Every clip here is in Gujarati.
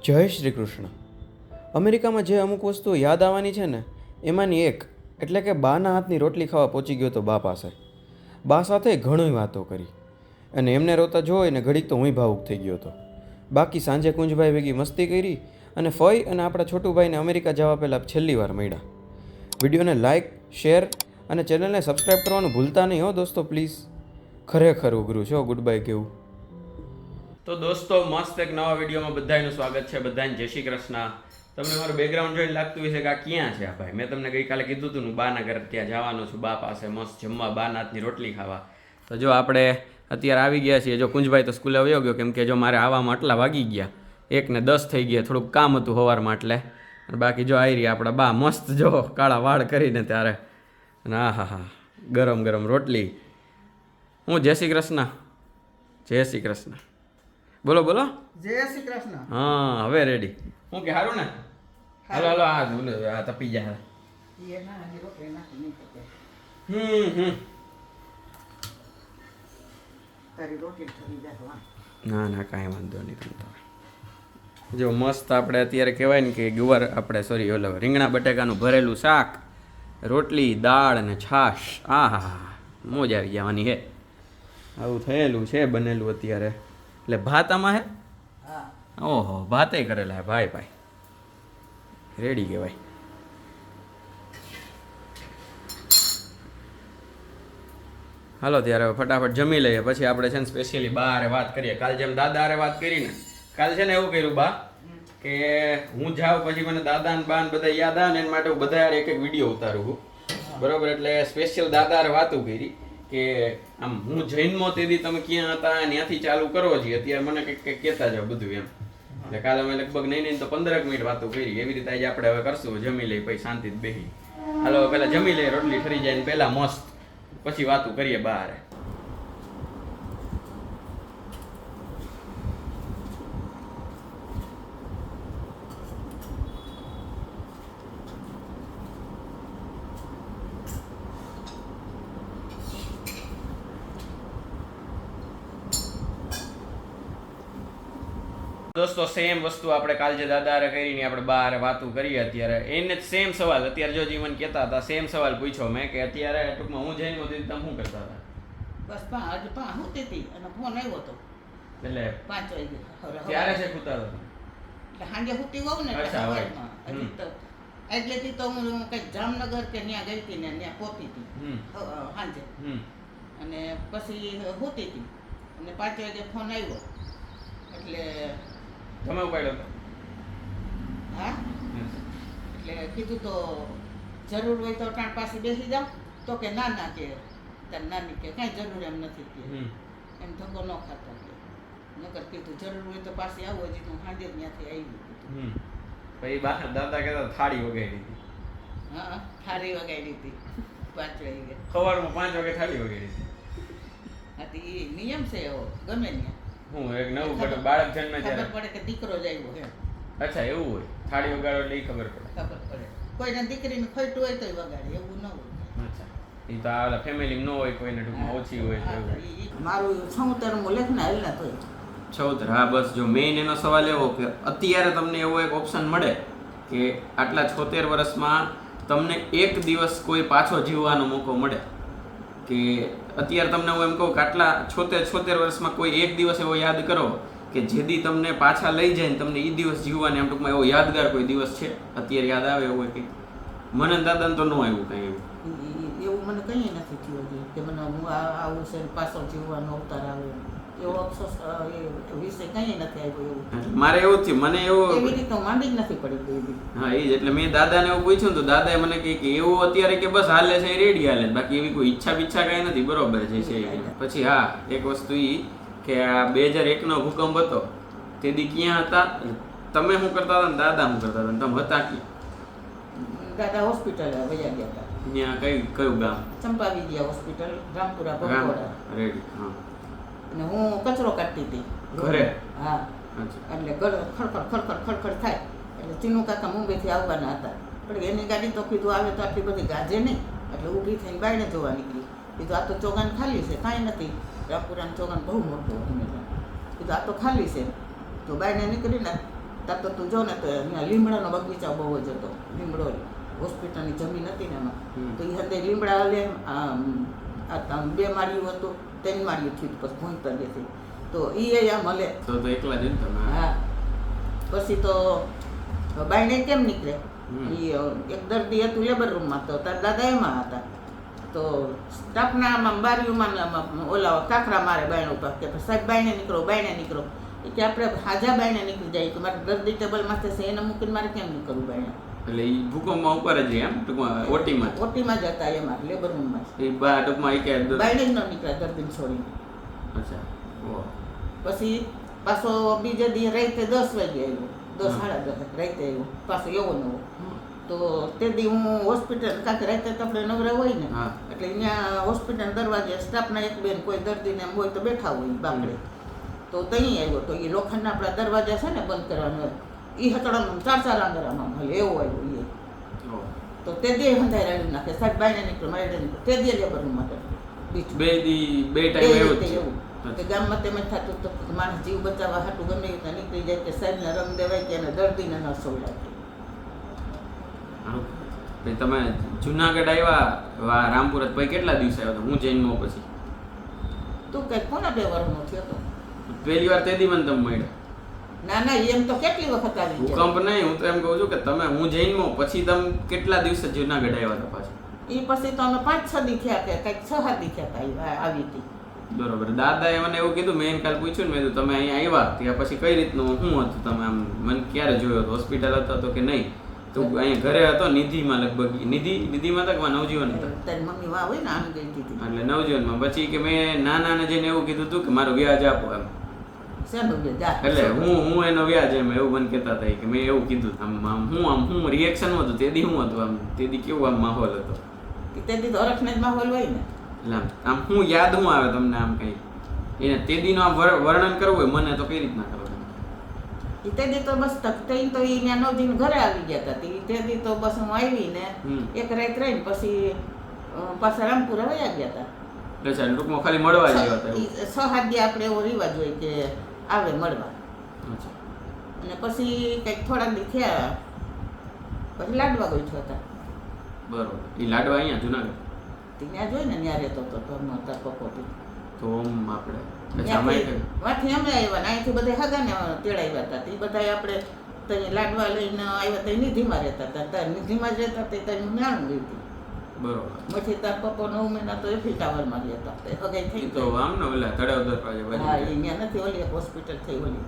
જય શ્રી કૃષ્ણ. અમેરિકામાં જે અમુક વસ્તુઓ યાદ આવવાની છે ને એમાંની એક એટલે કે બાના હાથની રોટલી ખાવા પહોંચી ગયો તો બા પાસે. બા સાથે ઘણી વાતો કરી અને એમને રોતા જોઈને ઘડીક તો હું ભાવુક થઈ ગયો હતો. બાકી સાંજે કુંજભાઈ ભેગી મસ્તી કરી અને ફઈ અને આપણા છોટુભાઈને અમેરિકા જવા પહેલાં છેલ્લી વાર મળ્યા. વિડીયોને લાઇક, શેર અને ચેનલને સબસ્ક્રાઈબ કરવાનું ભૂલતા નહીં હો દોસ્તો પ્લીઝ. ખરેખર ઉઘરું છે ગુડ બાય કેવું. તો દોસ્તો મસ્ત એક નવા વિડીયોમાં બધાનું સ્વાગત છે. બધાને જય શ્રી કૃષ્ણ. તમને મારું બેકગ્રાઉન્ડ જોઈને લાગતું હશે કે આ ક્યાં છે આ ભાઈ. મેં તમને ગઈકાલે કીધું હતું હું બાના ઘરે ત્યાં જવાનો છું, બા પાસે મસ્ત જમવા, બાના હાથની રોટલી ખાવા. તો જો આપણે અત્યારે આવી ગયા છીએ. જો કુંજભાઈ તો સ્કૂલે વયો ગયો કેમ કે જો મારે આવવામાં આટલા વાગી ગયા, 1:10 થઈ ગયા. થોડુંક કામ હતું સવારમાં એટલે. અને બાકી જો આવી રહ્યા આપણા બા મસ્ત જો કાળા વાળ કરીને ત્યારે. અને હા હા ગરમ ગરમ રોટલી. હું જય શ્રી કૃષ્ણ. જય શ્રી કૃષ્ણ. બોલો બોલો. જય શ્રી કૃષ્ણ. હા હવે રેડી. હું કે સારું ને? હાલો હાલો આ તપી જાય. ના ના કાંઈ વાંધો નહીં. તમે તો જો મસ્ત આપણે અત્યારે કહેવાય ને કે ગુવાર આપણે સોરી ઓલો રીંગણા બટાકાનું ભરેલું શાક, રોટલી, દાળ અને છાશ. આ હા મોજ આવી જવાની હે. આવું થયેલું છે બનેલું અત્યારે. એટલે ભાત આમાં હે? ઓહો ભાતે કરેલા હે ભાઈ ભાઈ. રેડી કહેવાય. હાલો ત્યારે ફટાફટ જમી લઈએ પછી આપણે છે ને સ્પેશિયલી બા હારે વાત કરીએ. કાલ જેમ દાદા હારે વાત કરી ને, કાલ છે ને એવું કર્યું બા કે હું જાઉં પછી મને દાદા ને બા ને બધા યાદ આવે ને એના માટે હું બધા હારે એક એક વિડીયો ઉતારું છું. બરોબર, એટલે સ્પેશિયલ દાદા હારે વાતું કરી કે આમ હું જૈનમાં તેથી તમે ક્યાં હતા ત્યાંથી ચાલુ કરો છીએ અત્યારે મને કંઈક કહેતા જાઓ બધું એમ. એટલે કાલે અમે લગભગ નહીં તો 15 મિનિટ વાતો કરી. એવી રીતે આજે આપણે હવે કરશું. જમી લઈ પછી શાંતિથી બેસી. હાલો પહેલા જમી લઈએ, રોટલી ઠરી જાય ને પહેલા મસ્ત પછી વાતું કરીએ બહાર. દોસ્તો સેમ વસ્તુ આપણે કાલ જે દાદા હારે કરી ને આપણે બહાર વાતું કરીએ અત્યારે એને જ સેમ સવાલ અત્યારે જો જીવન કહેતા હતા સેમ સવાલ પૂછ્યો મેં કે અત્યારે ટૂંકમાં હું જઈને હતી તમે શું કરતા હતા? બસ પાંચ હોતી હતી અને ફોન આવ્યો હતો એટલે 5 વાગે. ત્યારે છે કૂતા હતા એટલે સાંજે હોતી હોઉં ને એટલેથી તો હું કંઈક જામનગર કે ત્યાં ગઈ હતી ને ત્યાં પહોંચી હતી સાંજે. અને પછી હોતી હતી અને 5 વાગે ફોન આવ્યો એટલે તમે ઉપાડ્યો હતો? હા, એટલે કીધું તો જરૂર હોય તો ટાણ પાસે બેસી જાવ. તો કે ના ના કે તાર નાની કે કાંઈ જરૂર એમ નથી કે એમ ધક્કો ન ખાતો કે નકર કીધું જરૂર હોય તો પાસે આવું. હજી તો સાંજે જ ત્યાંથી આવી. પછી બહાર દાદા કહેતા થાળી વગાડી હતી. હા થાળી વગાડી હતી 5 વાગે. સવારમાં 5 વાગે થાળી વગાડી હતી. આથી એ નિયમ છે એવો ગમે ત્યાં. હું એક નવું ઘટક બાળક જન્મે ખબર પડે કે દીકરો જ આવ્યો એમ. અચ્છા એવું હોય? થાળી વગાડો એટલે એ ખબર પડે. ખબર પડે. કોઈને દીકરીને ખોટું હોય તોય વગાડે, એવું ન હોય. અચ્છા એ તો આ ફેમિલી ન હોય, કોઈને ટૂંકમાં ઓછી હોય તો એવું. મારું 76મું લેખ ને હાલના તોય 76. હા બસ જો મેઇન એનો સવાલ એવો કે અત્યારે તમને એવો એક ઓપ્શન મળે કે આટલા 76 વર્ષમાં તમને એક દિવસ કોઈ પાછો જીવવાનો મોકો મળે કે અત્યારે તમને હું એમ કહું કે આટલા 76 વર્ષમાં કોઈ એક દિવસ એવો યાદ કરો કે જેથી તમને પાછા લઈ જાય ને તમને એ દિવસ જીવવાને એમ ટૂંકમાં એવો યાદગાર કોઈ દિવસ છે અત્યારે યાદ આવે એવું હોય કંઈ? મને દાદાને તો ન આવ્યું કંઈ એવું. એવું મને કંઈ નથી થયું કે મને હું આવું છે પાછો જીવવાનો અવતાર આવે એવો અફસોસ વિષય કંઈ નથી આવ્યો એવું. મારે એવું થયું, મને એવું એવી રીતે માંડી જ નથી પડી ગઈ. હા એ જ એટલે મેં દાદાને એવું પૂછ્યું તો દાદાએ મને કહે કે એવું અત્યારે કે બસ હાલે છે રેડી હાલે, બાકી એવી કોઈ ઈચ્છા કાંઈ નથી. બરોબર છે. પછી હા એક વસ્તુ એ કે આ 2001નો ભૂકંપ હતો તે દી ક્યાં હતા તમે? શું કરતા હતા ને દાદા શું કરતા હતા? તમે હતા ક્યાં? દાદા હોસ્પિટલ વયા ગયા હતા. ત્યાં કયું ગામ? ચંપા વિદ્યા હોસ્પિટલ, રામપુરા ભગોડા. રેડી. હા અને હું કચરો કાઢતી હતી ઘરે. હા એટલે ખડખડ થાય એટલે ચીનુ કાકા મુંબઈથી આવવાના હતા. પણ એની ગાડી તો કીધું આવે તો આટલી બધી ગાજે નહીં એટલે ઊભી થઈને બાયણે જોવા નીકળી. કીધું આ તો ચોગાન ખાલી છે, કાંઈ નથી. રામપુરાનું ચોગાન બહુ મોટું હતું. કીધું આ તો ખાલી છે. તો બાયણે નીકળીને તાર તો તું જો ને તો અહીંયા લીમડાનો બગીચા બહુ જ હતો. લીમડો હોસ્પિટલની જમીન હતી ને એમાં તો એ હંદે લીમડા લે આ 2 માળિયું હતું, 3 માળિયું થયું પછી ભણતર નથી તો એ આમ હલે. તો એકલા જ ને તમે? હા. પછી તો બાયણે કેમ નીકળે? એ એક દર્દી હતું લેબર રૂમમાં તો તાર દાદા એમાં હતા તો સ્ટાફના આમાં બારીઓમાં ઓલા કાંકરા મારે બાયણ ઉપર કે સાહેબ બાયણે નીકળો કે આપણે હાજા બાયણે નીકળી જાય કે મારે દર્દી ટેબલમાં થશે એને મૂકીને મારે કેમ નીકળવું બાયણે? એટલે એ ભૂકંપમાં ઉપર જ એમ ટૂંકમાં ઓટીમાં જ હતા એમાં લેબર રૂમમાં એ ટૂંકમાં એ કે બાયણે જ ન નીકળ્યા દર્દીને છોડીને. અચ્છા. ઓહ. પછી પાછો બીજે દી રાતે 10 વાગે આવ્યો, 10 સાડા 10 રાતે આવ્યો પાછો એવો નવો. તો તે દી હું હોસ્પિટલ કાંઈક રાતે તો આપણે નવરા હોય ને એટલે અહીંયા હોસ્પિટલ દરવાજે સ્ટાફના એક બેન કોઈ દર્દીને એમ હોય તો બેઠા હોય બાકડે તો ત્યાં આવ્યો તો એ લોખંડના આપણા દરવાજા છે ને બંધ કરવાનો એ હતડામાં 4 આંગળામાં ભલે એવો આવ્યો એ. તો તે દી હંધાઈ રાડી નાખે સાહેબ બાયને નીકળો મારે તે દી લેબર માટે બે ટાઈમ એવું તે ગામમાં તેમ જ થતું તો માણસ જીવ બચાવવા હાટું ગમે ત્યાં નીકળી જાય કે સાહેબને રંગ દેવાય કે એને દર્દીને ન સોવડાય. તમે જુનાગઢ આવ્યા રામપુર પછી કેટલા દિવસ આવ્યા હતા? હું જૈનમાં પછી તું કઈ કોના 2 વર્ષનો થયો તો? પહેલી વાર તે દી મને તમે મળ્યા? ના એમ તો કેટલી વખત આવી ભૂકંપ નહીં, હું તો એમ કહું છું કે તમે હું જૈનમાં પછી તમે કેટલા દિવસે જુનાગઢ આવ્યા હતા પાછા? એ પછી તો અમે 5-6 દી થયા કે કંઈક 6-7 દી થયા આવી હતી. બરોબર. દાદાએ મને એવું કીધું, મેં કાલ પૂછ્યું ને, મેં કીધું તમે અહીંયા આવ્યા ત્યાં પછી કઈ રીતનું શું હતું? તમે આમ મને ક્યારે જોયો હતો? હોસ્પિટલ હતો તો કે નહીં? તો અહીંયા ઘરે હતો નિધિમાં, લગભગ નિધિમાં હતા કે નવજીવન હતા? તારી મમ્મી વાહ હોય ને આમ ગઈ હતી એટલે નવજીવનમાં. પછી કે મેં નાનાને જઈને એવું કીધું હતું કે મારો વ્યાજ આપો એમ. શેનું વ્યાજ? એટલે હું એનો વ્યાજ એમ એવું મને કહેતા હતા કે મેં એવું કીધું. હું રિએક્શન હતું તેદી શું હતું? આમ તેદી કેવું આમ માહોલ હતો? તેથી તો હરખને જ માહોલ હોય ને. એટલે આમ હું યાદ હું આવે તમને આમ કંઈ એને તેદીનું આમ વર્ણન કરવું હોય મને તો કઈ રીતના કરો? તે દી તો બસ તકતઈ તો એ ત્યાં નવજીને ઘરે આવી ગયા હતા. તે દી તો બસ હું આવી ને એક રાત રહીને પછી પાછા રામપુર વયા ગયા હતા. અચ્છા. ટૂંકમાં ખાલી મળવા જેવા હતા? 6-7 દી આપણે એવો રિવાજ હોય કે આવે મળવા. અચ્છા. અને પછી કંઈક થોડાક દી થયા પછી લાડવા ગોઠવા હતા. બરોબર. એ લાડવા અહીંયા જુનાગઢ? ત્યાં જોઈ ને ત્યાં રહેતો હતો તો તાર પપ્પોથી તો આપણે વાંથી અમે આવ્યા ને અહીંથી બધા હગાને તેડાવ્યા હતા. એ બધા આપણે ત્યાં લાડવા લઈને આવ્યા ત્યાં નિધિમાં રહેતા હતા. ત્યાં નિધિમાં જ રહેતા તે ત્યાં મેળું ગઈ હતી. બરોબર. પછી તાર પપ્પો 9 મહિના તો એફી ટાવરમાં રહેતા હતા. હગાઈ થઈ તો આમ ને ઓલા તળાવ દરવાજે બાજુ? હા, એ ત્યાં નથી ઓલી એક હોસ્પિટલ થઈ ઓલી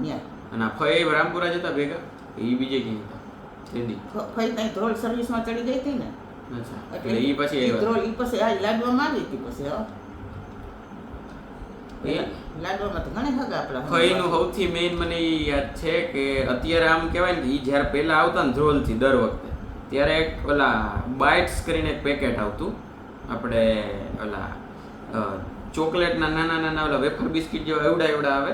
ત્યાં. અને આ ફઈ રામપુરા જતા ભેગા? એ બીજે ક્યાંય હતા તેદી? ફઈ ત્યાં ધ્રોલ સર્વિસમાં ચડી ગઈ હતી ને. અચ્છા. એટલે એ પછી ધ્રોલ એ પછી આ લાડવામાં આવી હતી પછી લાડવામાં તો ઘણી હગા આપણા. ફઈનું સૌથી મેઇન મને એ યાદ છે કે અત્યારે આમ કહેવાય ને એ જ્યારે પહેલા આવતા ને ધ્રોલથી દર વખતે ત્યારે એક ઓલા બાઇટ્સ કરીને એક પેકેટ આવતું આપણે ઓલા ચોકલેટના નાના ઓલા વેફર બિસ્કિટ જેવા એવડા આવે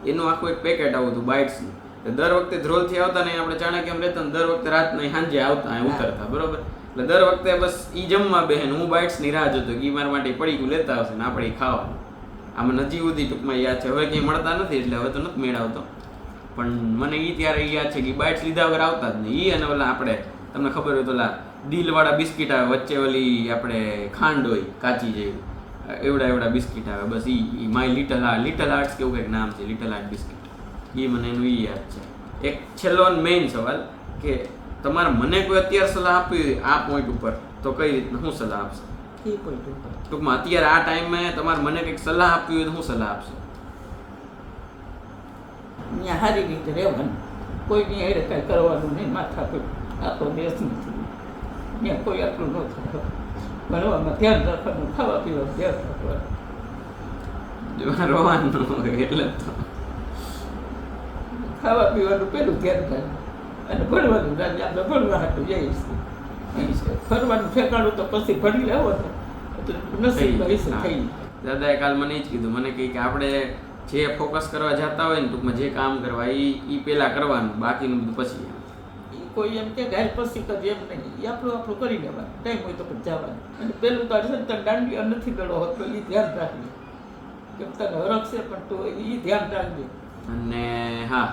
એનું આખું એક પેકેટ આવતું બાઇટ્સનું. દર વખતે ધ્રોલથી આવતા ને આપણે ચાણક્યમ રહેતા ને દર વખતે રાતના સાંજે આવતા અહીં ઉતરતા બરોબર. એટલે દર વખતે બસ એ જમવા બેહેન હું બાઇટ્સની રાહ જોતો કે મારા માટે પડીકું લેતા આવશે ને આપણે ખાવાનું. આમાં નજીક સુધી ટૂંકમાં યાદ છે. હવે કંઈ મળતા નથી એટલે હવે તો નથી મેળવતો, પણ મને એ ત્યારે યાદ છે કે બાઇટ્સ લીધા વગર આવતા જ નહીં. એ અને ઓલા આપણે તમને ખબર હોય તો ઓલા દિલવાળા બિસ્કિટ આવે વચ્ચે ઓલી આપણે ખાંડ હોય કાચી જેવી એવડા બિસ્કિટ આવે. બસ એ માય લિટલ આર્ટ્સ કેવું કંઈક નામ છે, લિટલ આર્ટ બિસ્કિટ. એ મને એનું એ યાદ છે. એક છેલ્લો મેઇન સવાલ કે તમારે મને કોઈ અત્યારે સલાહ આપવી આ પોઈન્ટ ઉપર તો કઈ રીતના શું સલાહ આપશે? ટૂંકમાં અત્યારે આ ટાઈમે તમારે મને કંઈક સલાહ આપવી હોય તો શું સલાહ આપશો? ત્યાં સારી રીતે રહેવાનું, કોઈની એરે કાંઈ કરવાનું નહીં. માથા કોઈ આપણો દેશ નથી, ત્યાં કોઈ આટલું ન થાય. ભણવામાં ધ્યાન રાખવાનું, ખાવા પીવાનું ધ્યાન રાખવાનું, રોવાનું એટલે તો ખાવા પીવાનું પેલું ધ્યાન રાખવાનું અને ભણવાનું. રાજ્ય આપણે ભણવા હાટું જઈએ છીએ. ફરવાનું ઠેકાણું તો પછી ભણી લેવો ને નસીબ થઈ. દાદાએ કાલ મને જ કીધું, મને કહે કે આપણે જે ફોકસ કરવા જતા હોય ને ટૂંકમાં જે કામ કરવા એ પહેલાં કરવાનું, બાકીનું બધું પછી. કોઈ એમ કે ઘર પછી કરી એમ નહીં, એ આપણું કરી લેવાનું. ટાઈમ હોય તો પછી જવાનું. અને પેલું તો છે ને તને દાંડિયા નથી ગળો હોતો એ ધ્યાન રાખજે. કેમ તને હરખ છે પણ તું એ ધ્યાન રાખજે. અને હા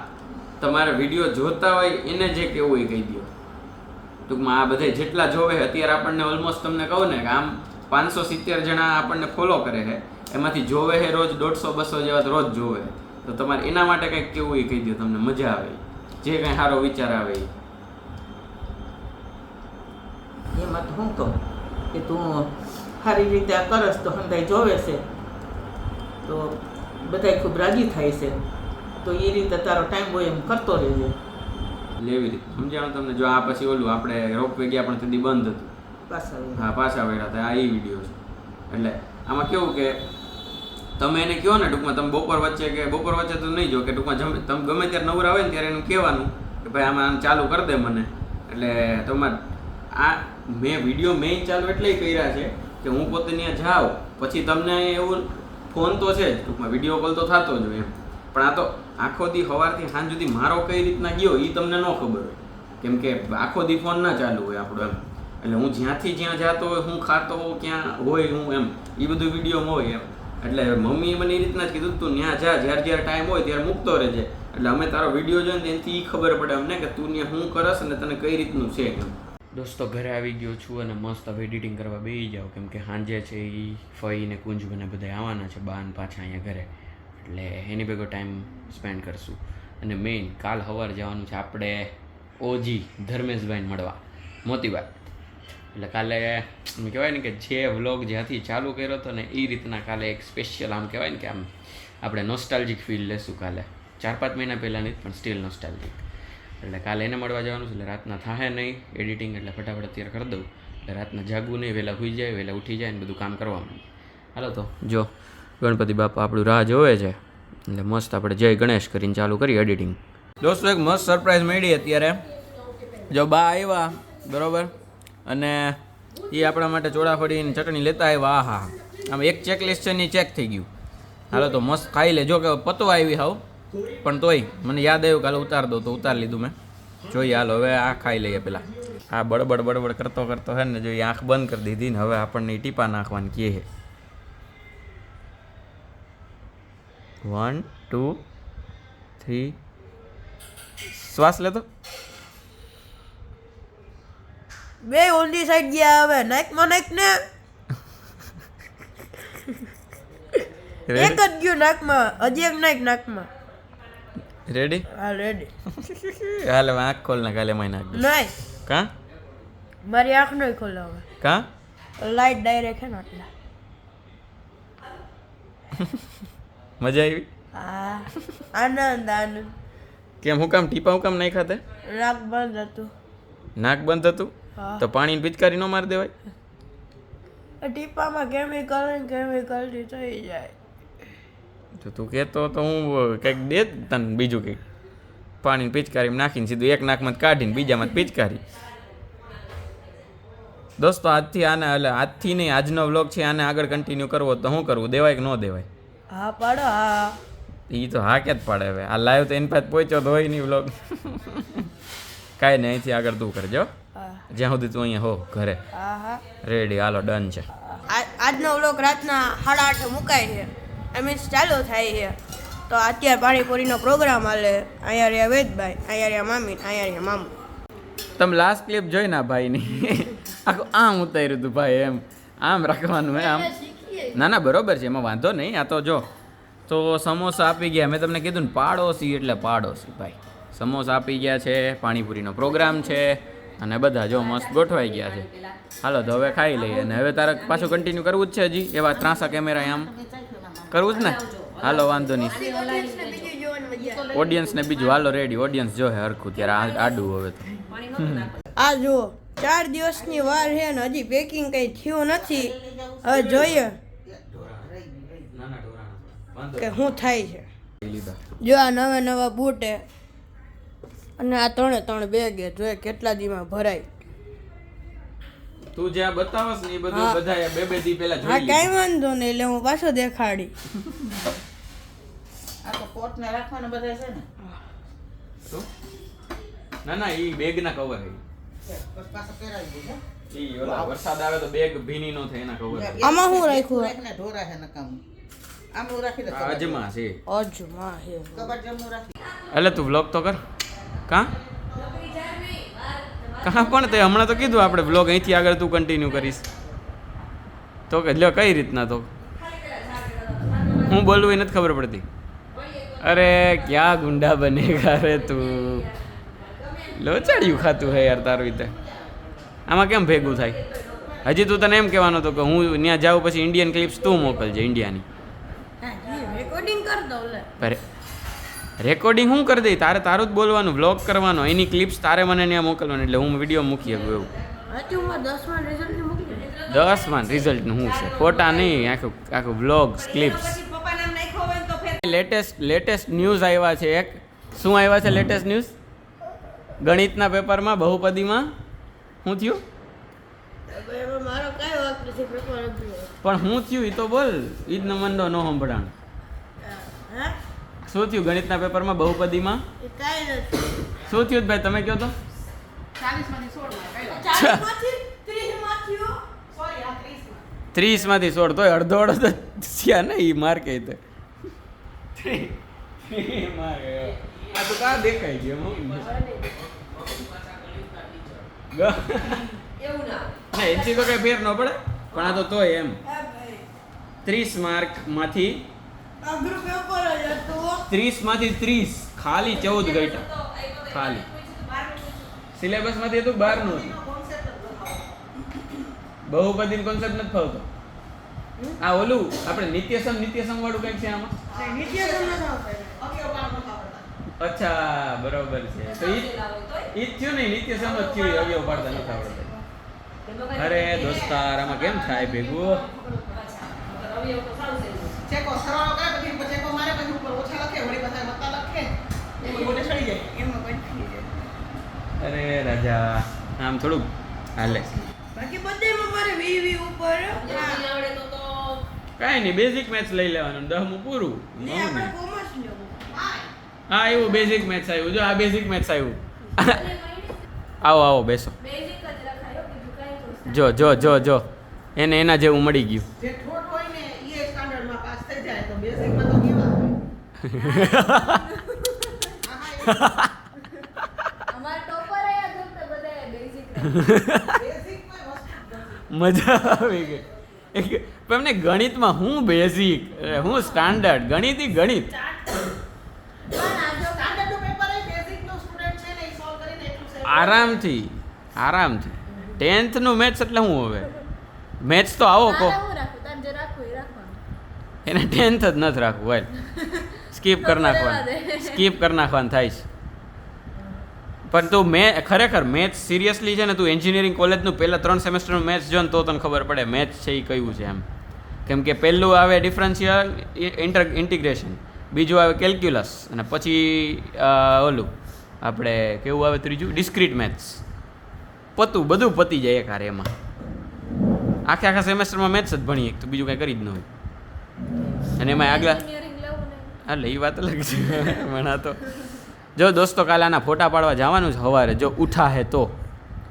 તમારા વિડીયો જોતા હોય એને જે કેવું એ કહી દો. ટૂંકમાં આ બધા જેટલા જોવે અત્યારે આપણને ઓલમોસ્ટ તમને કહું ને કે આમ 570 જણા આપણને ફોલો કરે છે, એમાંથી જોવે છે રોજ 150-200 જેવા તો રોજ જોવે. તો તમારે એના માટે કંઈક કેવું એ કહી દો, તમને મજા આવે, જે કંઈ સારો વિચાર આવે એ. એમાં તો હું કહું કે તું સારી રીતે આ કરસ તો હંધાઈ જોવે છે તો બધાય ખૂબ રાજી થાય છે, તો એ રીતે તારો ટાઈમ હોય એમ કરતો રહેજે. લેવી રીતે સમજાણું તમને. જો આ પછી ઓલું આપણે રોપવે ગયા પણ તેથી બંધ હતું, પાછા હા પાછા વળ્યા હતા, આ એ વિડીયો છે. એટલે આમાં કેવું કે તમે એને કહો ને ટૂંકમાં તમે બપોર વચ્ચે તો નહીં જો કે ટૂંકમાં તમે ગમે ત્યારે નવરા હોય ને ત્યારે એનું કહેવાનું કે ભાઈ આમાં ચાલુ કરી દે મને. એટલે તમારે આ વિડીયો મેઇન ચાલુ એટલે કર્યા છે કે હું પોતે ત્યાં જાઉં પછી તમને એવું ફોન તો છે જ, ટૂંકમાં વિડીયો કોલ તો થતો જ હોય એમ, પણ આ તો આખો દી સવારથી સાંજ સુધી મારો કઈ રીતના ગયો એ તમને ન ખબર હોય, કેમ કે આખો દી ફોન ના ચાલુ હોય આપણો એમ. એટલે હું જ્યાંથી જ્યાં જતો હોય, હું ખાતો હોઉં, ક્યાં હોય હું એમ, એ બધું વિડીયોમાં હોય એમ. એટલે મમ્મીએ મને એ રીતના જ કીધું તું ત્યાં જા, જ્યારે ટાઈમ હોય ત્યારે મૂકતો રહેજે. એટલે અમે તારો વિડીયો જોઈને એનાથી એ ખબર પડે અમને કે તું ત્યાં શું કરસ અને તને કઈ રીતનું છે એમ. દોસ્તો ઘરે આવી ગયો છું અને મસ્ત હવે એડિટિંગ કરવા બેસી જાઉં, કેમ કે સાંજે છે એ ફઈ ને કુંજ મને બધા આવવાના છે બાન પાછા અહીંયા ઘરે, એટલે એની ભેગો ટાઈમ સ્પેન્ડ કરશું. અને મેઇન કાલ સવારે જવાનું છે આપણે ઓજી ધર્મેશભાઈને મળવા મોતીબાગ. એટલે કાલે એમ કહેવાય ને કે જે વ્લોગ જ્યાંથી ચાલુ કર્યો હતો ને એ રીતના કાલે એક સ્પેશિયલ આમ કહેવાય ને કે આમ આપણે નોસ્ટાલ્જિક ફીલ લેશું કાલે, 4-5 મહિના પહેલાંની પણ સ્ટીલ નોસ્ટાલ્જિક. એટલે કાલે એને મળવા જવાનું છે, એટલે રાતના થાય નહીં એડિટિંગ, એટલે ફટાફટ અત્યારે કરી દઉં, એટલે રાતના જાગવું નહીં, વહેલા સૂઈ જાય, વહેલા ઉઠી જાય ને બધું કામ કરવાનું. હાલો તો જો ગણપતિ બાપા આપણું રાહ જોવે છે, એટલે મસ્ત આપણે જય ગણેશ કરીને ચાલુ કરી એડિટિંગ. દોસ્તો એક મસ્ત સરપ્રાઈઝ મળી અત્યારે, જો બા આવ્યા બરાબર, અને એ આપણા માટે ચોળાફળીની ચટણી લેતા આવ્યા. હા આમ એક ચેકલિસ્ટ છે ને ચેક થઈ ગયું. હાલો તો મસ્ત ખાઈ લે. જો કે પતવા આવી હાવ, પણ તોય મને યાદ આવ્યું કે હાલો ઉતાર દો, તો ઉતાર લીધું મેં. જોઈએ હાલો હવે આ ખાઈ લઈએ પહેલાં. આ બડબડ કરતો હે ને, જો એ આંખ બંધ કરી દીધી ને હવે આપણને ટીપા નાખવાની કહે છે. 1 2 3 શ્વાસ લેતો બે ઓલી સાઈડ ગયા, હવે નાકમાં નાક ને એક જ ગયું નાકમાં, હજી એક નાકમાં. રેડી? હા રેડી. હાલે આંખ ખોલ ને કાલે માં નાખ દે. નહીં કા મારી આંખ નહીં ખોલે હવે, કા લાઈટ ડાયરેક્ટ છે ને એટલે. મજા આવી? હા આનંદ. કેમ હું કામ ટીપા હું કામ નહીં ખાતે? નાક બંધ હતું. નાક બંધ હતું હા. તો પાણીની પિચકારી ન મારી દેવાય? ટીપામાં કેમિકલથી થઈ જાય. તો તું કહેતો તો હું કંઈક દે તને બીજું કંઈક પાણીની પિચકારી નાખીને સીધું એક નાકમાં કાઢીને બીજામાં પિચકારી. દોસ્તો આજથી નહીં, આજનો વ્લોગ છે, આને આગળ કન્ટિન્યુ કરવો તો શું કરવું, દેવાય કે ન દેવાય? હા પાડો. હા એ તો હા કે જ પાડે. હવે આ લાઈવ તો એની પાસે પહોંચ્યો તો હોય નહીં વ્લોગ. કાંઈ નહીં, અહીંથી આગળ તું કરજો જ્યાં સુધી તું અહીંયા હો ઘરે. હા હા રેડી, હાલો ડન છે. આજનો વ્લોગ રાતના 8:30 મુકાય છે, મીન્સ ચાલુ થાય છે. તો અત્યારે પાણીપુરીનો પ્રોગ્રામ હાલે. અહીંયા રહ્યા વેદભાઈ, અહીંયા રહ્યા મામી, અહીંયા રહ્યા મામુ. તમે લાસ્ટ ક્લિપ જોઈ ના ભાઈની, આખું આમ ઉતાર્યું હતું ભાઈ, એમ આમ રાખવાનું હે આમ. ના બરોબર છે, એમાં વાંધો નહીં. આ તો જો તો સમોસા આપી ગયા, મેં તમને કીધું ને પાડોશી એટલે પાડોશી ભાઈ. સમોસા આપી ગયા છે, પાણીપુરીનો પ્રોગ્રામ છે, અને બધા જો મસ્ત ગોઠવાઈ ગયા છે. હાલો તો હવે ખાઈ લઈએ. અને હવે તારે પાછું કન્ટિન્યુ કરવું જ છે હજી એવા ત્રાસા કેમેરા આમ કરવું જ ને? હાલો વાંધો નહીં, ઓડિયન્સને બીજું હાલો રેડી. ઓડિયન્સ જો હે હરખું ત્યારે આડું હવે તો. આ જુઓ 4 દિવસની વાર છે ને હજી પેકિંગ કંઈ થયું નથી. હવે જોઈએ કે શું થાય છે. જો આ નવા બૂટ હે અને આ 3 બેગ હે, જોઈએ કેટલા દીમાં ભરાય. તું જ્યાં બતાવસ ને એ બધું બધા બે દી પહેલા હા જોઈ કાંઈ વાંધો નહીં, એટલે હું પાછો દેખાડી. આ તો કોટને રાખવાના બધા છે ને. શું? ના ઈ બેગ ના કવર હે. બસ પાછા પહેરાવી દીધા. ઈ ઓલા વરસાદ આવે તો બેગ ભીની નો થાય એના કવર. આમાં શું રાખ્યું? રાખને ઢોરા છે નકામ. આમનું રાખી દે. અજમા છે. અજમા હે. કબાટ જમનું રાખી. એટલે તું વ્લોગ તો કર કાં પણ તે હમણાં તો કીધું આપણે વ્લોગ અહીંથી આગળ તું કન્ટિન્યુ કરીશ તો કે લ્યો કઈ રીતના તો હું બોલવું એ નથી ખબર પડતી અરે ક્યાં ગુંડા બનેગા રે તું લોચાડ્યું ખાતું હે યાર તારું રીતે આમાં કેમ ભેગું થાય હજી તું તને એમ કહેવાનો હતો કે હું ત્યાં જાઉં પછી ઇન્ડિયન ક્લિપ્સ તું મોકલજે ઇન્ડિયાની રેકોર્ડિંગ કર દો લે રેકોર્ડિંગ હું કરી દઈ તારે તારું જ બોલવાનું વ્લોગ કરવાનો એની ક્લિપ્સ તારે મને ત્યાં મોકલવાનું એટલે હું વિડીયો મૂકી શકું એવું હજુ હું 10માં રિઝલ્ટ મોકલી 10માં રિઝલ્ટનું શું છે ફોટા નહીં આખું વ્લોગ્સ ક્લિપ્સ લેટેસ્ટ ન્યૂઝ આવ્યા છે એક શું આવ્યા છે લેટેસ્ટ ન્યૂઝ ગણિતના પેપરમાં બહુપદીમાં શું થયું મારો કઈ વાક નથી પેપર અધૂરો પણ શું થયું એ તો બોલ ઈ જ મંડો નો સંભળાણ હે શું થયું ગણિતના પેપરમાં બહુપદીમાં એ કાઈ નથી શું થયું ભાઈ તમે કહો તો 30માંથી 16 તોય અડધો અડધો થયા ને એ માર્ક એ તો આ તો કા દેખાઈ ગયો ના એથી તો કઈ ફેર ન પડે પણ આ તો તોય એમ 30 માર્કમાંથી અઘરું પેપર જ હતું 30માંથી 30 ખાલી 14 ગઈટા ખાલી સિલેબસમાંથી હતું 12 નું બહુપદીનો કોન્સેપ્ટ નથી ફાવતો આ ઓલું આપણે નિત્યસમ વાળું કંઈક છે આમાં અચ્છા બરોબર છે તો ઈ જ થયું ને નિત્યસમ જ થયું અવયવ પાડતા નથી આવડતા અરે દોસ્તાર આમાં કેમ થાય ભેગું ચેકો સરળ કરે પછી ચેકો મારે પછી ઉપર ઓછા લખે વળી પાછા વત્તા લખે એમાં ગોળે ચડી જાય એમાં કન્ફ્યુઝન અરે રાજા આમ થોડુંક હાલે બાકી બધેમાં મારે 20 ઉપર કાંઈ નહીં બેઝિક મેથ્સ લઈ લેવાનું 10મું પૂરું ને આપણે કોમર્સ લેવું હા એવું બેઝિક મેથ્સ આવ્યું જો આ બેઝિક મેથ્સ આવ્યું આવો બેસો જો એને એના જેવું મળી ગયું જે ઠોઠ હોય ને એ સ્ટાન્ડર્ડમાં પાસ થઈ જાય તો બેઝિકમાં તો કેવા અમાર ટોપર આયા તો બધા બેઝિક બેઝિકમાં વસ્તુ મજા આવી ગઈ પણ એમને ગણિતમાં હું બેઝિક હું સ્ટાન્ડર્ડ ગણિત પણ આ જો સ્ટાન્ડર્ડનું પેપર એ બેઝિકનો સ્ટુડન્ટ છે ને એ સોલ્વ કરીને એટલું છે આરામથી 10thનું મેથ્સ એટલે હું હવે મેથ્સ તો આવો કહો તારે હું રાખું તારે જે રાખવું એ રાખવાનું એને 10th જ નથી રાખવું ભાઈ સ્કીપ કરી નાખવાનું થાય છે પણ તું ખરેખર મેથ્સ સિરિયસલી છે ને તું એન્જિનિયરિંગ કોલેજનું પહેલાં 3 સેમેસ્ટરનું મેથ્સ જો ને તો તને ખબર પડે મેથ્સ છે એ કયું છે એમ કેમ કે પહેલું આવે ડિફરન્શિયલ ઇન્ટિગ્રેશન બીજું આવે કેલ્ક્યુલસ અને પછી ઓલું આપણે કેવું આવે ત્રીજું ડિસ્ક્રીટ મેથ્સ બધું પતી જાય એક હારે એમાં આખા સેમેસ્ટરમાં મેથ્સ જ ભણીએ તો બીજું કાંઈ કરી જ ન હોય અને એમાં આગલા એન્જિનિયરિંગ લેવું ને એટલે એ વાત અલગ છે મણા તો જો દોસ્તો કાલે આના ફોટા પાડવા જવાનું છે સવારે જો ઉઠા હે તો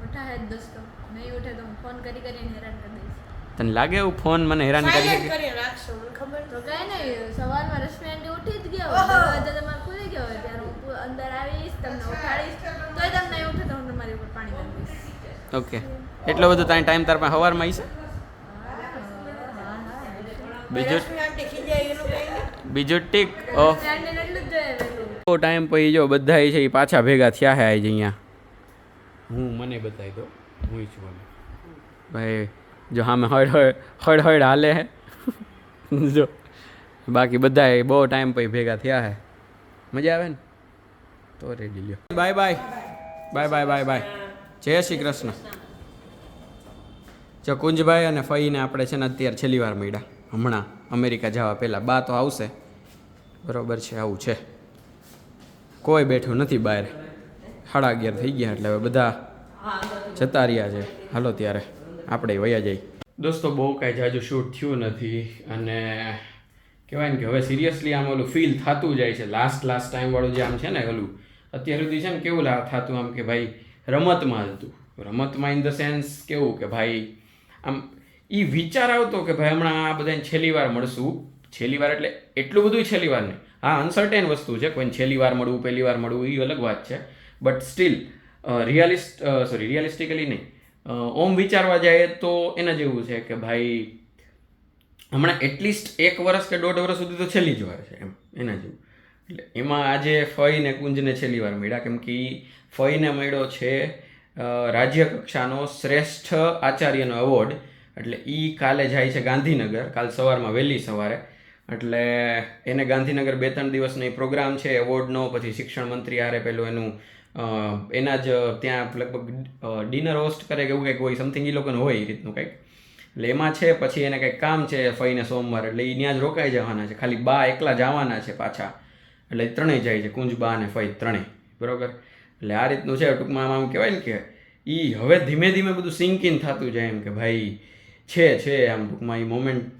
ઉઠા હે દોસ્તો નહીં ઉઠે તો હું ફોન કરીને હેરાન કરી દઈશ તને લાગે એવું ફોન મને હેરાન કરી સાયલેન્ટ શકે કરી રાખશો મને ખબર તો કઈ નહીં સવારમાં રેસ્ટોરન્ટ ઉઠી જ ગયો દરવાજો તમારે ખુલી ગયો હોય ત્યારે હું અંદર આવીશ તમને ઉઠાડીશ તોય તમને નહીં ઉઠે તો હું તમારી ઉપર પાણી કરી દઈશ ઓકે એટલો બધો ટાઈમ તાર પાસે સવારમાં આવી છે બીજું આંટી ખીજાય એનું કઈ નહીં બીજું ટીક ઓફ ફ્રેન્ડને એટલું જ જોઈએ વહેલું ટાઈમ પછી જો બધા છે એ પાછા ભેગા થયા હે આજે અહીંયા હું મને બતાવી દો હું છું મને ભાઈ જો હા મેં હળ હાલે હે જો બાકી બધા બહુ ટાઈમ પછી ભેગા થયા હે મજા આવે ને તો રેડી લ્યો બાય જય શ્રી કૃષ્ણ જો કુંજભાઈ અને ફઈને આપણે છે ને અત્યારે છેલ્લી વાર મળ્યા હમણાં અમેરિકા જવા પહેલાં બા તો આવશે બરાબર છે આવું છે કોઈ બેઠું નથી બહાર 11:30 થઈ ગયા એટલે હવે બધા જતા રહ્યા છે હાલો ત્યારે આપણે વયા જઈએ દોસ્તો બહુ કાંઈ જાજુ શૂટ થયું નથી અને કહેવાય ને કે હવે સિરિયસલી આમ ઓલું ફીલ થતું જાય છે લાસ્ટ ટાઈમવાળું જે આમ છે ને ઓલું અત્યાર સુધી છે ને કેવું થતું આમ કે ભાઈ રમતમાં જ હતું રમતમાં ઇન ધ સેન્સ કેવું કે ભાઈ આમ એ વિચાર આવતો કે ભાઈ હમણાં આ બધાને છેલ્લી વાર મળશું છેલ્લી વાર એટલે એટલું બધું છેલ્લી વાર નહીં હા અનસર્ટેન વસ્તુ છે, કોઈને છેલ્લી વાર મળવું પહેલી વાર મળવું એ અલગ વાત છે, બટ સ્ટીલ રિયાલિસ્ટિકલી નહીં, ઓમ વિચારવા જાય તો એના જેવું છે કે ભાઈ હમણાં એટલીસ્ટ 1 વર્ષ કે 1.5 વર્ષ સુધી તો છેલ્લી જ વાર છે એમ, એના જેવું. એટલે એમાં આજે ફઈ ને કુંજને છેલ્લી વાર મળ્યા, કેમ કે ફઈને મળ્યો છે રાજ્ય કક્ષાનો શ્રેષ્ઠ આચાર્યનો એવોર્ડ. એટલે એ કાલે જાય છે ગાંધીનગર, કાલ સવારમાં વહેલી સવારે. એટલે એને ગાંધીનગર 2-3 દિવસનો એ પ્રોગ્રામ છે એવોર્ડનો. પછી શિક્ષણ મંત્રી હારે પેલું એનું એના જ ત્યાં લગભગ ડિનર હોસ્ટ કરે કે એવું કંઈક હોય, સમથિંગ એ લોકોને હોય એ રીતનું કંઈક. એટલે એમાં છે, પછી એને કંઈક કામ છે ફઈને સોમવાર, એટલે એ ત્યાં જ રોકાઈ જવાના છે. ખાલી બા એકલા જવાના છે પાછા, એટલે ત્રણેય જાય છે, કુંજ બા અને ફઈ ત્રણેય, બરોબર. એટલે આ રીતનું છે ટૂંકમાં. આમ કહેવાય ને કે એ હવે ધીમે ધીમે બધું સિંક ઇન થતું જાય એમ કે ભાઈ છે આમ ટૂંકમાં એ મોમેન્ટ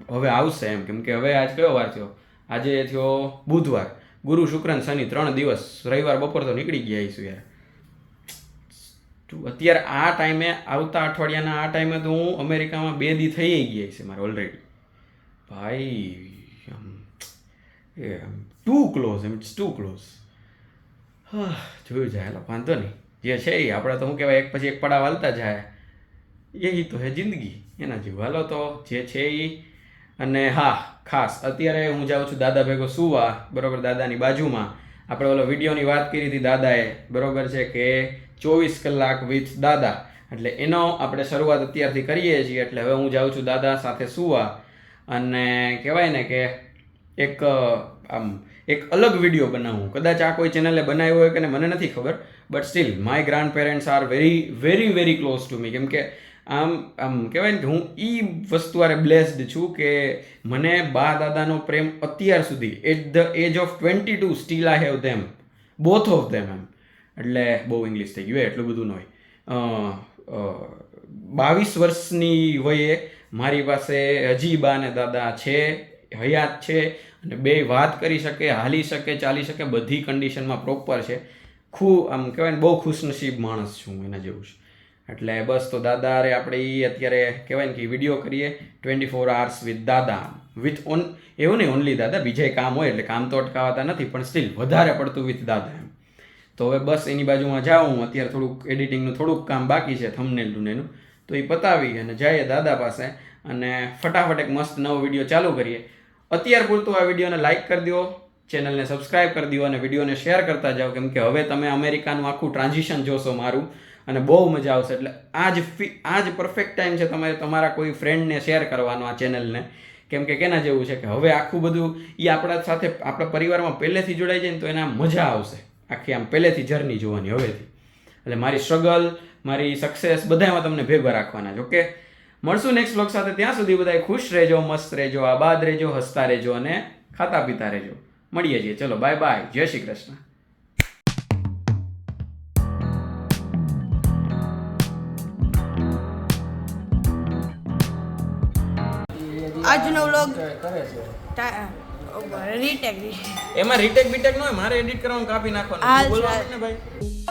હવે આવશે એમ. કેમ કે હવે આજ કયો વાર થયો? આજે થયો બુધવાર, ગુરુ શુક્ર અને શનિ 3 દિવસ, રવિવાર બપોર તો નીકળી ગયા આવીશું યાર. અત્યારે આ ટાઈમે, આવતા અઠવાડિયાના આ ટાઈમે તો હું અમેરિકામાં 2 દી થઈ ગયા છે મારે ઓલરેડી. ભાઈ too close, it's too close. હા જોયું જાય, એટલે વાંધો નહીં, જે છે એ આપણે તો શું કહેવાય, એક પછી એક પડાવ હાલતા જાય, એ તો હે જિંદગી, એના જેવું. હાલો તો જે છે એ. અને હા ખાસ અત્યારે હું જાઉં છું દાદા ભેગો સુવા, બરોબર. દાદાની બાજુમાં આપણે ઓલો વિડીયોની વાત કરી હતી દાદાએ, બરોબર છે કે 24 કલાક વિથ દાદા, એટલે એનો આપણે શરૂઆત અત્યારથી કરીએ છીએ. એટલે હવે હું જાઉં છું દાદા સાથે સુવા, અને કહેવાય ને કે એક અલગ વિડીયો બનાવું. કદાચ આ કોઈ ચેનલે બનાવ્યો હોય કે મને નથી ખબર, but still my grandparents are very very close to me. કેમ કે આમ કહેવાય ને કે હું એ વસ્તુ આરે બ્લેસ્ડ છું કે મને બા દાદાનો પ્રેમ અત્યાર સુધી at the age of 22 still I have them, both of them એમ. એટલે બહુ ઇંગ્લિશ થઈ ગયું, એટલું બધું ન હોય. 22 વર્ષની વયે મારી પાસે હજી બા ને દાદા છે, હયાત છે, અને બે વાત કરી શકે, હાલી શકે, ચાલી શકે, બધી કન્ડિશનમાં પ્રોપર છે. આમ કહેવાય ને બહુ ખુશનસીબ માણસ છું, એના જેવું છે. એટલે બસ તો દાદા અરે આપણે એ અત્યારે કહેવાય ને કે વિડીયો કરીએ 24 hours વિથ દાદા, એવું નહીં ઓનલી દાદા, બીજા કામ હોય એટલે કામ તો અટકાવતા નથી, પણ સ્ટીલ વધારે પડતું વિથ દાદા એમ. તો હવે બસ એની બાજુમાં જાઉં. અત્યારે થોડુંક એડિટિંગનું થોડુંક કામ બાકી છે, થંબનેલનું એનું, તો એ પતાવી અને જઈએ દાદા પાસે, અને ફટાફટ એક મસ્ત નવો વિડીયો ચાલુ કરીએ. અત્યાર પૂરતું આ વિડીયોને લાઇક કરી દો, ચેનલને સબસ્ક્રાઇબ કરી દો, અને વિડીયોને શેર કરતા જાઓ. કેમ કે હવે તમે અમેરિકાનું આખું ટ્રાન્ઝિશન જોશો મારું, અને બહુ મજા આવશે. એટલે આ જ પરફેક્ટ ટાઈમ છે તમારે તમારા કોઈ ફ્રેન્ડને શેર કરવાનો આ ચેનલને. કેમ કે કેના જેવું છે કે હવે આખું બધું એ આપણા સાથે, આપણા પરિવારમાં પહેલેથી જોડાઈ જાય ને તો એને મજા આવશે આખી, આમ પહેલેથી જર્ની જોવાની હવેથી. એટલે મારી સ્ટ્રગલ, મારી સક્સેસ બધામાં તમને ભેગા રાખવાના છે. ઓકે, મળશું નેક્સ્ટ વ્લોગ સાથે. ત્યાં સુધી બધા ખુશ રહેજો, મસ્ત રહેજો, આબાદ રહેજો, હસતા રહેજો, અને ખાતા પીતા રહેજો. મળીએ છીએ, ચલો બાય બાય, જય શ્રી કૃષ્ણ. આજનો વ્લોગ રીટેક એમાં રીટેક બીટેક ન હોય, મારે એડિટ કરવાનું કાપી નાખવાનું. હાલ બોલવાનું ને ભાઈ.